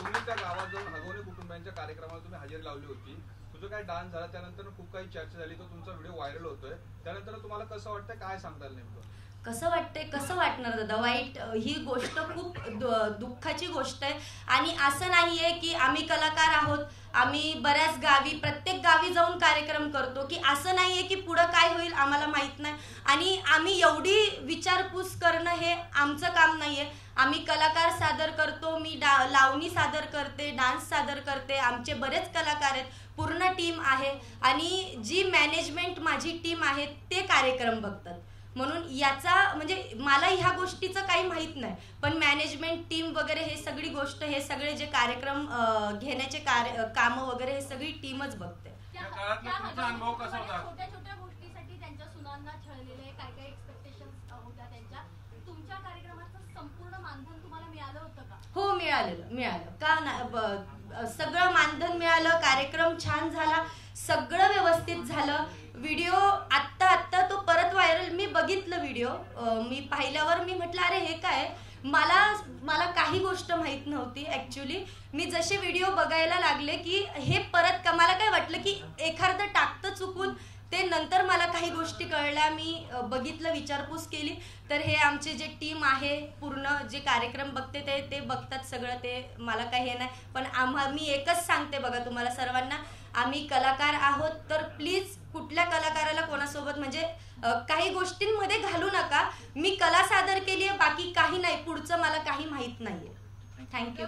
तुम्ही त्या गावात जाऊन हगवणे कुटुंबियांच्या कार्यक्रमाला तुम्ही हजेरी लावली होती, तुझं काय डान्स झाला, त्यानंतर खूप काही चर्चा झाली, तो तुमचा व्हिडिओ व्हायरल होतोय, त्यानंतर तुम्हाला कसं वाटतंय, काय सांगताल नेमकं? कसं वाटतंय, कसं वाटणार दादा, वाईट ही गोष्ट खूप दुःखाची गोष्ट आहे. आणि असं नाही आहे की आम्ही कलाकार आहोत, आम्ही बऱ्याच गावी, प्रत्येक गावी जाऊन कार्यक्रम करतो, की असं नाही आहे की पुढं काय होईल आम्हाला माहीत नाही. आणि आम्ही एवढी विचारपूस करणं हे आमचं काम नाही आहे. आम्ही कलाकार सादर करतो, मी लावणी सादर करते, डान्स सादर करते, आमचे बरेच कलाकार आहेत, पूर्ण टीम आहे. आणि जी मॅनेजमेंट माझी टीम आहे ते कार्यक्रम बघतात. म्हणून याचा म्हणजे मला ह्या गोष्टीचं काही माहीत नाही, पण मॅनेजमेंट टीम वगैरे हे सगळी गोष्ट, हे सगळे जे कार्यक्रम घेण्याचे कामं वगैरे हे सगळी टीमच बघते. छोट्या छोट्या गोष्टीसाठी त्यांच्या सुनांना छळलेले, काय काय एक्सपेक्टेशन्स होत्या त्यांच्या, तुमच्या कार्यक्रमाचं संपूर्ण मानधन तुम्हाला मिळालं होतं का? हो, मिळालं का ना, सगळं मानधन मिळालं, कार्यक्रम छान झाला, सगळं व्यवस्थित झालं. व्हिडिओ आत्ता तो परत व्हायरल मी बघितलं व्हिडिओ, मी पाहिल्यावर मी म्हटलं अरे हे काय, मला काही गोष्ट माहीत नव्हती ॲक्च्युली. मी जसे व्हिडिओ बघायला लागले की हे परत का, मला काय वाटलं की एखादं टाकतं चुकून, ते नंतर मला काही गोष्टी कळल्या, मी बघितलं, विचारपूस केली, तर हे आमचे जे टीम आहे पूर्ण, जे कार्यक्रम बघते ते बघतात सगळं, ते मला काही हे नाही. पण मी एकच सांगते बघा तुम्हाला सर्वांना, आम्ही कलाकार आहोत, तर प्लीज कुठल्या कलाकाराला कोणासोबत म्हणजे काही गोष्टींमध्ये घालू नका. मी कला सादर केली आहे, बाकी काही नाही, पुढचं मला काही माहीत नाहीये. थँक्यू.